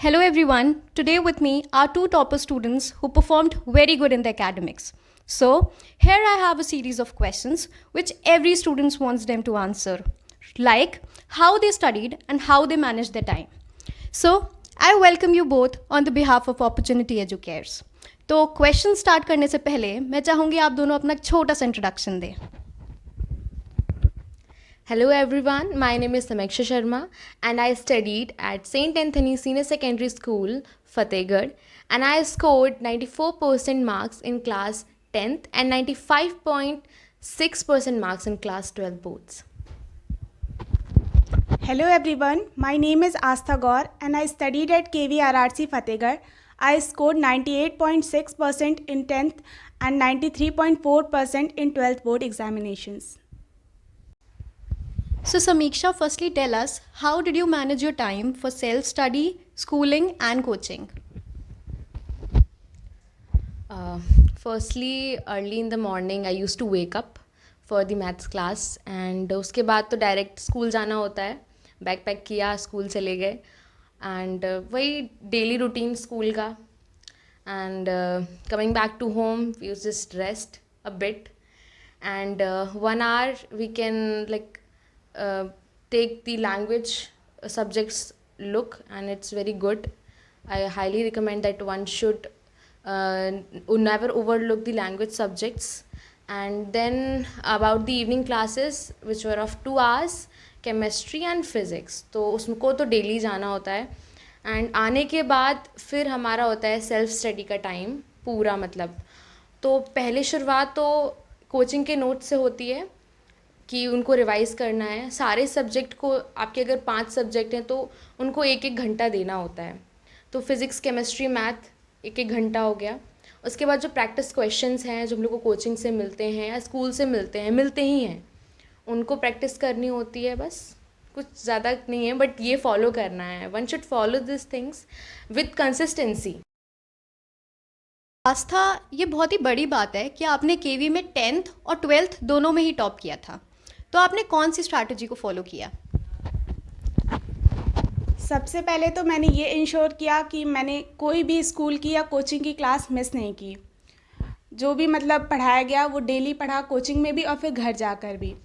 Hello everyone. Today with me are two topper students who performed very good in the academics. So, here I have a series of questions which every student wants them to answer, like how they studied and how they managed their time. So, I welcome you both on the behalf of Opportunity Educares. तो question start करने से पहले मैं चाहूँगी आप दोनों अपना एक छोटा सा इंट्रोडक्शन दें. Hello everyone, my name is Samiksha Sharma and I studied at St. Anthony Senior Secondary School, Fatehgarh, and I scored 94% marks in class 10th and 95.6% marks in class 12 boards. Hello everyone, my name is Astha Gaur and I studied at KVRRC Fatehgarh. I scored 98.6% in 10th and 93.4% in 12th board examinations. So Samiksha, firstly tell us, how did you manage your time for self-study, schooling and coaching? Firstly, early in the morning I used to wake up for the maths class and उसके बाद तो direct school जाना होता है. Bag pack किया, school चले गए and वही डेली रूटीन स्कूल का. And coming back to home we use just rest a bit and 1 hour we can take the language subjects look, and it's very good. I highly recommend that one should never overlook the language subjects. And then about the evening classes which were of 2 hours, chemistry and physics, तो उसको तो daily जाना होता है. And आने के बाद फिर हमारा होता है सेल्फ स्टडी का टाइम पूरा. मतलब तो पहले शुरुआत तो कोचिंग के नोट से होती है कि उनको रिवाइज़ करना है सारे सब्जेक्ट को. आपके अगर 5 सब्जेक्ट हैं तो उनको 1-1 घंटा देना होता है. तो फिज़िक्स, केमिस्ट्री, मैथ 1-1 घंटा हो गया. उसके बाद जो प्रैक्टिस क्वेश्चंस हैं जो हम लोग को कोचिंग से मिलते हैं या स्कूल से मिलते ही हैं, उनको प्रैक्टिस करनी होती है. बस कुछ ज़्यादा नहीं है, बट ये फॉलो करना है. One should follow this things with consistency. आस्था, ये बहुत ही बड़ी बात है कि आपने केवी में 10th और 12th दोनों में ही टॉप किया था. तो आपने कौन सी स्ट्रैटेजी को फॉलो किया? सबसे पहले तो मैंने ये इंश्योर किया कि मैंने कोई भी स्कूल की या कोचिंग की क्लास मिस नहीं की. जो भी मतलब पढ़ाया गया वो डेली पढ़ा, कोचिंग में भी और फिर घर जाकर भी.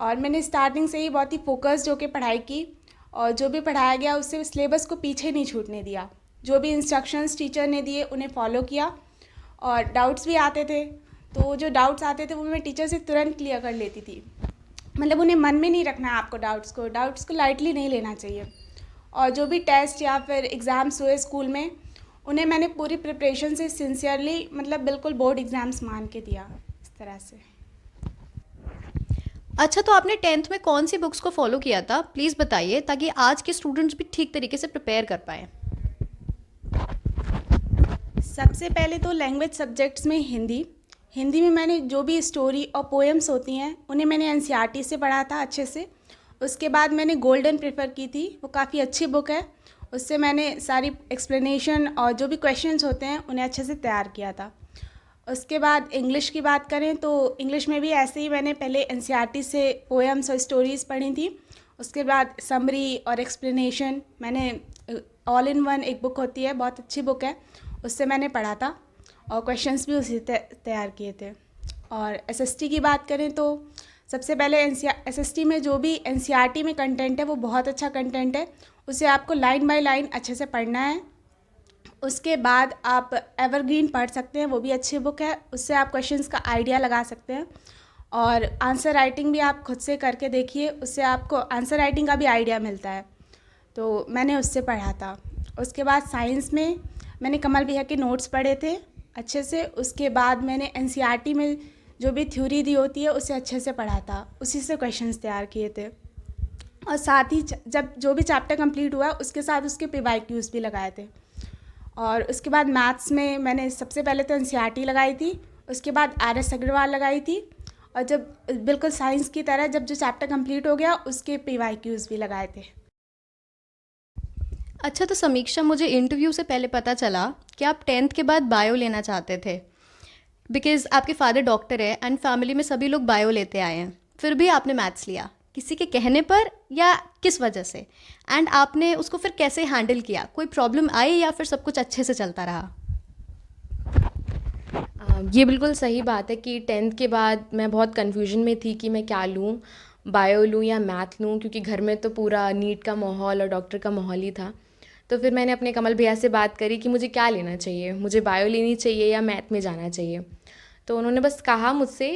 और मैंने स्टार्टिंग से ही बहुत ही फोकस्ड होकर पढ़ाई की और जो भी पढ़ाया गया उससे सिलेबस को पीछे नहीं छूटने दिया. जो भी इंस्ट्रक्शंस टीचर ने दिए उन्हें फॉलो किया. और डाउट्स भी आते थे तो जो डाउट्स आते थे वो मैं टीचर से तुरंत क्लियर कर लेती थी. मतलब उन्हें मन में नहीं रखना है आपको डाउट्स को लाइटली नहीं लेना चाहिए. और जो भी टेस्ट या फिर एग्ज़ाम्स हुए स्कूल में उन्हें मैंने पूरी प्रिपरेशन से सिंसियरली मतलब बिल्कुल बोर्ड एग्ज़ाम्स मान के दिया इस तरह से. अच्छा, तो आपने 10th में कौन सी बुक्स को फॉलो किया था, प्लीज़ बताइए, ताकि आज के स्टूडेंट्स भी ठीक तरीके से प्रिपेयर कर पाएँ. सबसे पहले तो लैंग्वेज सब्जेक्ट्स में हिंदी में मैंने जो भी स्टोरी और पोएम्स होती हैं उन्हें मैंने एनसीईआरटी से पढ़ा था अच्छे से. उसके बाद मैंने गोल्डन प्रेफर की थी, वो काफ़ी अच्छी बुक है. उससे मैंने सारी एक्सप्लेनेशन और जो भी क्वेश्चंस होते हैं उन्हें अच्छे से तैयार किया था. उसके बाद इंग्लिश की बात करें तो इंग्लिश में भी ऐसे ही मैंने पहले एनसीईआरटी से पोएम्स और स्टोरीज़ पढ़ी थी. उसके बाद समरी और एक्सप्लेनेशन मैंने ऑल इन वन एक बुक होती है, बहुत अच्छी बुक है, उससे मैंने पढ़ा था और क्वेश्चंस भी उसी तैयार किए थे. और एसएसटी की बात करें तो सबसे पहले एसएसटी में जो भी एनसीईआरटी में कंटेंट है वो बहुत अच्छा कंटेंट है, उसे आपको लाइन बाय लाइन अच्छे से पढ़ना है. उसके बाद आप एवरग्रीन पढ़ सकते हैं, वो भी अच्छी बुक है, उससे आप क्वेश्चंस का आइडिया लगा सकते हैं. और आंसर राइटिंग भी आप खुद से करके देखिए, उससे आपको आंसर राइटिंग का भी आइडिया मिलता है, तो मैंने उससे पढ़ा था. उसके बाद साइंस में मैंने कमल भैया के नोट्स पढ़े थे अच्छे से. उसके बाद मैंने एनसीईआरटी में जो भी थ्योरी दी होती है उसे अच्छे से पढ़ा था, उसी से क्वेश्चंस तैयार किए थे. और साथ ही जब जो भी चैप्टर कंप्लीट हुआ उसके साथ उसके पीवाईक्यूज़ भी लगाए थे. और उसके बाद मैथ्स में मैंने सबसे पहले तो एनसीईआरटी लगाई थी, उसके बाद आर.एस. अग्रवाल लगाई थी. और जब बिल्कुल साइंस की तरह जब जो चैप्टर कंप्लीट हो गया उसके पीवाईक्यूज़ भी लगाए थे. अच्छा, तो समीक्षा, मुझे इंटरव्यू से पहले पता चला कि आप 10th के बाद बायो लेना चाहते थे, बिकॉज़ आपके फादर डॉक्टर है एंड फैमिली में सभी लोग बायो लेते आए हैं, फिर भी आपने मैथ्स लिया. किसी के कहने पर या किस वजह से? एंड आपने उसको फिर कैसे हैंडल किया? कोई प्रॉब्लम आई या फिर सब कुछ अच्छे से चलता रहा? ये बिल्कुल सही बात है कि 10th के बाद मैं बहुत कन्फ्यूजन में थी कि मैं क्या लूँ, बायो लूँ या मैथ लूँ, क्योंकि घर में तो पूरा नीट का माहौल और डॉक्टर का माहौल ही था। तो फिर मैंने अपने कमल भैया से बात करी कि मुझे क्या लेना चाहिए, मुझे बायो लेनी चाहिए या मैथ में जाना चाहिए। तो उन्होंने बस कहा मुझसे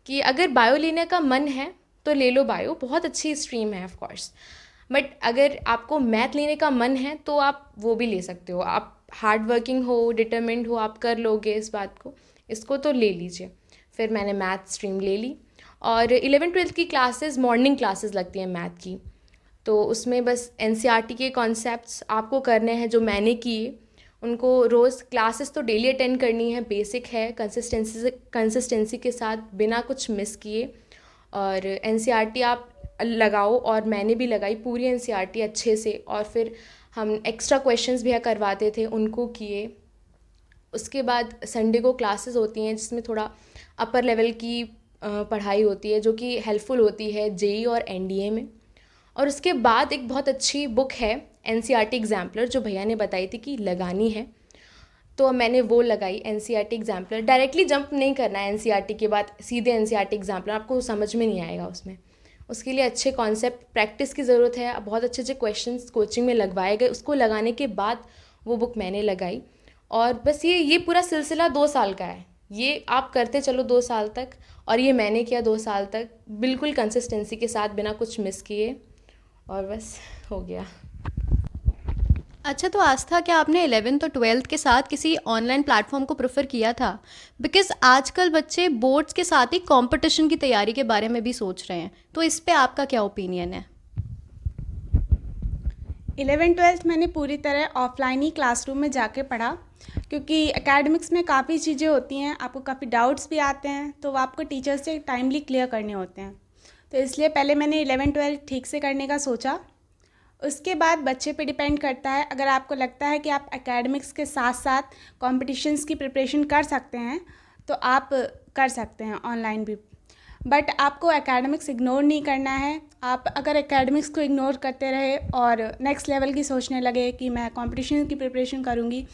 कि अगर बायो लेने का मन है तो ले लो बायो, बहुत अच्छी स्ट्रीम है ऑफ कोर्स, बट अगर आपको मैथ लेने का मन है तो आप वो भी ले सकते हो। आप हार्ड वर्किंग हो, डिटर्मिन्ड हो, आप कर लोगे इस बात को, इसको तो ले लीजिए। फिर मैंने मैथ स्ट्रीम ले ली और 11th-12th की क्लासेस मॉर्निंग क्लासेस लगती हैं मैथ की, तो उसमें बस एनसीईआरटी के कॉन्सेप्ट्स आपको करने हैं जो मैंने किए। उनको रोज़ क्लासेस तो डेली अटेंड करनी है, बेसिक है, कंसिस्टेंसी के साथ बिना कुछ मिस किए। और एनसीईआरटी आप लगाओ, और मैंने भी लगाई पूरी एनसीईआरटी अच्छे से, और फिर हम एक्स्ट्रा क्वेश्चंस भी करवाते थे, उनको किए। उसके बाद संडे को क्लासेस होती हैं जिसमें थोड़ा अपर लेवल की पढ़ाई होती है जो कि हेल्पफुल होती है जेई और एनडीए में। और उसके बाद एक बहुत अच्छी बुक है एनसीईआरटी एग्जाम्पलर, जो भैया ने बताई थी कि लगानी है, तो मैंने वो लगाई एनसीईआरटी एग्जाम्पलर। डायरेक्टली जंप नहीं करना है एनसीईआरटी के बाद सीधे एनसीईआरटी एग्जाम्पलर, आपको समझ में नहीं आएगा उसमें। उसके लिए अच्छे कॉन्सेप्ट प्रैक्टिस की ज़रूरत है, बहुत अच्छे अच्छे क्वेश्चंस कोचिंग में लगवाए गए। उसको लगाने के बाद वो बुक मैंने लगाई, और बस ये पूरा सिलसिला 2 साल का है। ये आप करते चलो 2 साल तक, और ये मैंने किया 2 साल तक बिल्कुल कंसिस्टेंसी के साथ बिना कुछ मिस किए, और बस हो गया। अच्छा, तो आस्था, क्या आपने 11th और 12th के साथ किसी ऑनलाइन प्लेटफॉर्म को प्रेफर किया था? बिकॉज आजकल बच्चे बोर्ड्स के साथ ही कंपटीशन की तैयारी के बारे में भी सोच रहे हैं, तो इस पे आपका क्या ओपिनियन है? 11th-12th मैंने पूरी तरह ऑफलाइन ही क्लासरूम में जाके पढ़ा, क्योंकि एकेडमिक्स में काफ़ी चीज़ें होती हैं, आपको काफ़ी डाउट्स भी आते हैं, तो वो आपको टीचर से टाइमली क्लियर करने होते हैं। तो इसलिए पहले मैंने 11th-12th ठीक से करने का सोचा। उसके बाद बच्चे पे डिपेंड करता है, अगर आपको लगता है कि आप एकेडमिक्स के साथ साथ कॉम्पिटिशन्स की प्रिपरेशन कर सकते हैं तो आप कर सकते हैं ऑनलाइन भी, बट आपको एकेडमिक्स इग्नोर नहीं करना है। आप अगर एकेडमिक्स को इग्नोर करते रहे और नेक्स्ट लेवल की सोचने लगे कि मैं कॉम्पिटिशन की प्रिपरेशन करूँगी,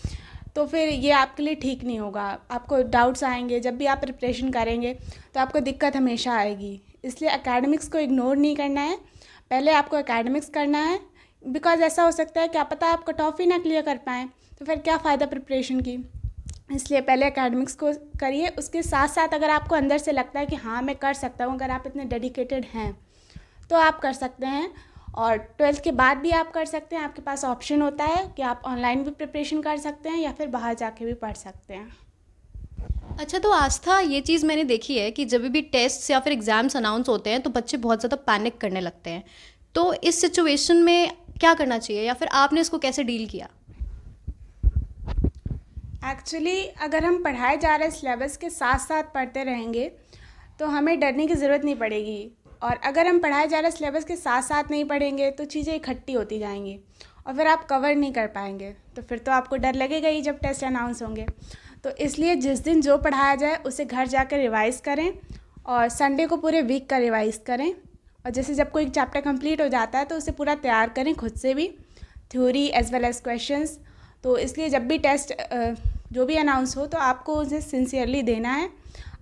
तो फिर ये आपके लिए ठीक नहीं होगा। आपको डाउट्स आएंगे, जब भी आप प्रिपरेशन करेंगे तो आपको दिक्कत हमेशा आएगी। इसलिए एकेडमिक्स को इग्नोर नहीं करना है, पहले आपको एकेडमिक्स करना है, बिकॉज ऐसा हो सकता है क्या पता आप कट ऑफ ही ना क्लियर कर पाएँ, तो फिर क्या फ़ायदा प्रिपरेशन की। इसलिए पहले एकेडमिक्स को करिए, उसके साथ साथ अगर आपको अंदर से लगता है कि हाँ मैं कर सकता हूँ, अगर आप इतने डेडिकेटेड हैं तो आप कर सकते हैं। और 12th के बाद भी आप कर सकते हैं, आपके पास ऑप्शन होता है कि आप ऑनलाइन भी प्रिपरेशन कर सकते हैं या फिर बाहर जाके भी पढ़ सकते हैं। अच्छा, तो आस्था, ये चीज़ मैंने देखी है कि जब भी टेस्ट या फिर एग्ज़ाम्स अनाउंस होते हैं तो बच्चे बहुत ज़्यादा पैनिक करने लगते हैं, तो इस सिचुएशन में क्या करना चाहिए या फिर आपने इसको कैसे डील किया? एक्चुअली अगर हम पढ़ाए जा रहे सिलेबस के साथ साथ पढ़ते रहेंगे तो हमें डरने की ज़रूरत नहीं पड़ेगी, और अगर हम पढ़ाए जा रहे सिलेबस के साथ साथ नहीं पढ़ेंगे तो चीज़ें इकट्ठी होती जाएंगी और फिर आप कवर नहीं कर पाएंगे, तो फिर तो आपको डर लगेगा ही जब टेस्ट अनाउंस होंगे। तो इसलिए जिस दिन जो पढ़ाया जाए उसे घर जाकर रिवाइज़ करें, और संडे को पूरे वीक का रिवाइज़ करें, और जैसे जब कोई चैप्टर कंप्लीट हो जाता है तो उसे पूरा तैयार करें खुद से भी, theory as well as questions. तो इसलिए जब भी टेस्ट जो भी अनाउंस हो तो आपको उसे सिंसियरली देना है,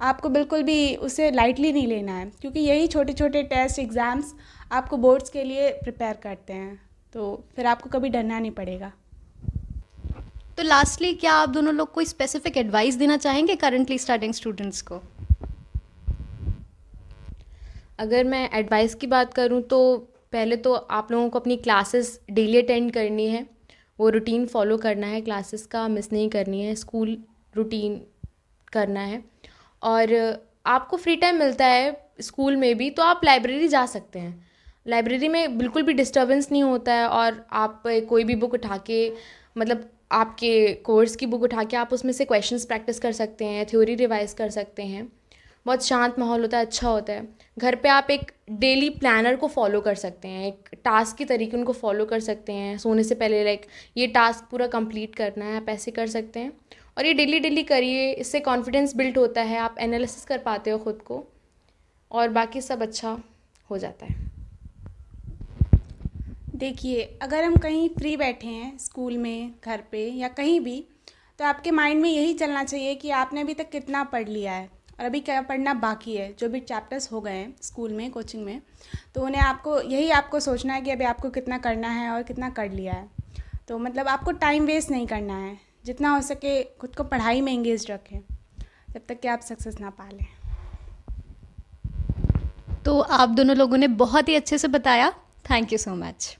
आपको बिल्कुल भी उसे लाइटली नहीं लेना है, क्योंकि यही छोटे छोटे टेस्ट एग्ज़ाम्स आपको बोर्ड्स के लिए प्रिपेयर करते हैं, तो फिर आपको कभी डरना नहीं पड़ेगा। तो लास्टली, क्या आप दोनों लोग कोई स्पेसिफिक एडवाइस देना चाहेंगे करंटली स्टार्टिंग स्टूडेंट्स को? अगर मैं एडवाइस की बात करूँ तो पहले तो आप लोगों को अपनी क्लासेस डेली अटेंड करनी है, वो रूटीन फॉलो करना है, क्लासेस का मिस नहीं करनी है, स्कूल रूटीन करना है। और आपको फ्री टाइम मिलता है स्कूल में भी तो आप लाइब्रेरी जा सकते हैं। लाइब्रेरी में बिल्कुल भी डिस्टर्बेंस नहीं होता है, और आप कोई भी बुक उठा के, मतलब आपके कोर्स की बुक उठा के आप उसमें से क्वेश्चंस प्रैक्टिस कर सकते हैं, थ्योरी रिवाइज कर सकते हैं। बहुत शांत माहौल होता है, अच्छा होता है। घर पे आप एक डेली प्लानर को फॉलो कर सकते हैं, एक टास्क की तरीके उनको फॉलो कर सकते हैं। सोने से पहले लाइक ये टास्क पूरा कंप्लीट करना है, आप ऐसे कर सकते हैं, और ये डेली डेली करिए, इससे कॉन्फिडेंस बिल्ड होता है, आप एनालिसिस कर पाते हो ख़ुद को, और बाकी सब अच्छा हो जाता है। देखिए, अगर हम कहीं फ्री बैठे हैं स्कूल में, घर पे या कहीं भी, तो आपके माइंड में यही चलना चाहिए कि आपने अभी तक कितना पढ़ लिया है और अभी क्या पढ़ना बाकी है। जो भी चैप्टर्स हो गए हैं स्कूल में, कोचिंग में, तो उन्हें आपको सोचना है कि अभी आपको कितना करना है और कितना कर लिया है। तो मतलब आपको टाइम वेस्ट नहीं करना है, जितना हो सके खुद को पढ़ाई में एंगेज रखें जब तक कि आप सक्सेस ना पा लें। तो आप दोनों लोगों ने बहुत ही अच्छे से बताया। Thank you so much.